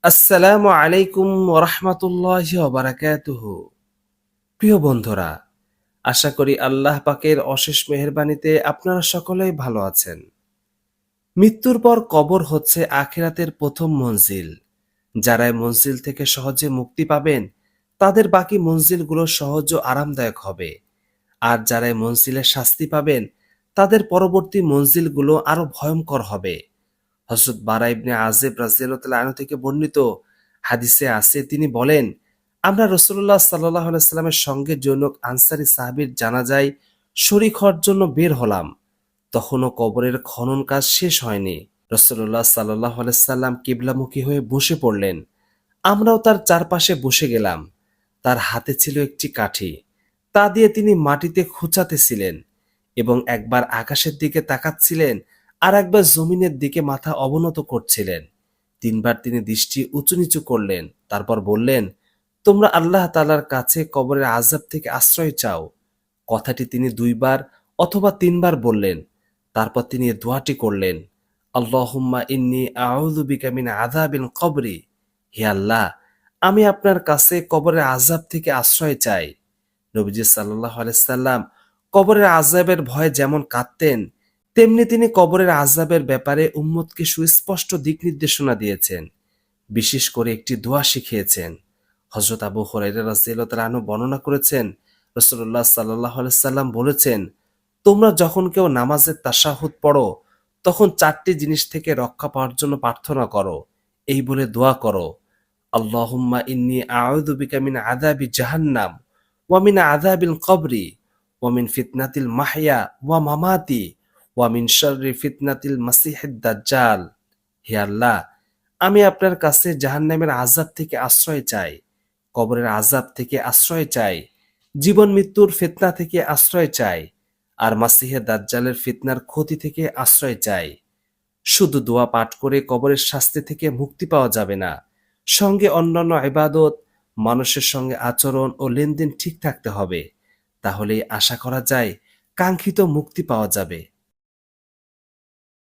আসসালামু আলাইকুম ওরহমতুল্লাহি ওবারাকাতুহু। প্রিয় বন্ধুরা, আশা করি আল্লাহ পাকের অশেষ মেহেরবানিতে আপনারা সকলেই ভালো আছেন। মৃত্যুর পর কবর হচ্ছে আখিরাতের প্রথম মঞ্জিল। যারা এই মঞ্জিল থেকে সহজে মুক্তি পাবেন, তাদের বাকি মঞ্জিলগুলো সহজ ও আরামদায়ক হবে। আর যারা এই মঞ্জিলে শাস্তি পাবেন, তাদের পরবর্তী মঞ্জিলগুলো আরো ভয়ঙ্কর হবে। হযরত বারা ইবনে আযিব রাদিয়াল্লাহু তাআলা আনহু থেকে বর্ণিত হাদিসে আছে, তিনি বলেন, আমরা রাসূলুল্লাহ সাল্লাল্লাহু আলাইহি সাল্লামের সঙ্গে জনৈক আনসারী সাহাবীর জানাজায় শরীক হওয়ার জন্য বের হলাম। তখনও কবরের খনন কাজ শেষ হয়নি। রাসূলুল্লাহ সাল্লাল্লাহু আলাইহি সাল্লাম কিবলামুখী হয়ে বসে পড়লেন। আমরাও তার চারপাশে বসে গেলাম। তার হাতে ছিল একটি কাঠি। তা দিয়ে তিনি মাটিতে খুঁচাতেছিলেন এবং একবার আকাশের দিকে তাকাচ্ছিলেন, আর একবার জমিনের দিকে মাথা অবনত করছিলেন। তিনবার তিনি দৃষ্টি উঁচু নিচু করলেন, তারপর বললেন, তোমরা আল্লাহ তাআলার কাছে কবরের আযাব থেকে আশ্রয় চাও। কথাটি তিনি দুইবার অথবা তিনবার বললেন। তারপর তিনি এ দোয়াটি করলেন, আল্লাহুম্মা ইন্নী আউযু বিকা মিন আযাবিল কবরি। হে আল্লাহ, আমি আপনার কাছে কবরের আযাব থেকে আশ্রয় চাই। নবীজি সাল্লাল্লাহু আলাইহি সাল্লাম কবরের আযাবের ভয়ে যেমন কাঁদতেন, তেমনি তিনি কবরের আযাবের ব্যাপারে উম্মতকে সুস্পষ্ট দিক নির্দেশনা দিয়েছেন। বিশেষ করে একটি দোয়া শিখিয়েছেন। হযরত আবু হুরায়রা রাদিয়াল্লাহু তাআলা আনহু বর্ণনা করেছেন, রাসূলুল্লাহ সাল্লাল্লাহু আলাইহি সাল্লাম বলেছেন, তোমরা যখন কেউ নামাজের তাশাহুদ পড়ো, তখন চারটি জিনিস থেকে রক্ষা পাওয়ার জন্য প্রার্থনা করো। এই বলে দোয়া করো, আল্লাহুম্মা ইন্নী আউযু বিকা মিন আযাবি জাহান্নাম ওয়া মিন আযাবিল কবরি ওয়া মিন ফিতনাতিল মাহইয়া ওয়া মামাতি ওয়া মিন শাররি ফিতনাতিল মাসিহিদ দাজ্জাল। হে আল্লাহ, আমি আপনার কাছে জাহান্নামের আযাব থেকে আশ্রয় চাই, কবরের আযাব থেকে আশ্রয় চাই, জীবন মৃত্যুর ফিতনা থেকে আশ্রয় চাই, আর মাসিহে দাজ্জালের ফিতনার ক্ষতি থেকে আশ্রয় চাই। শুধু দোয়া পাঠ করে কবরের শাস্তি থেকে মুক্তি পাওয়া যাবে না, সঙ্গে অন্যান্য ইবাদত, মানুষের সঙ্গে আচরণ ও লেনদেন ঠিক থাকতে হবে। তাহলেই আশা করা যায় কাঙ্ক্ষিত মুক্তি পাওয়া যাবে।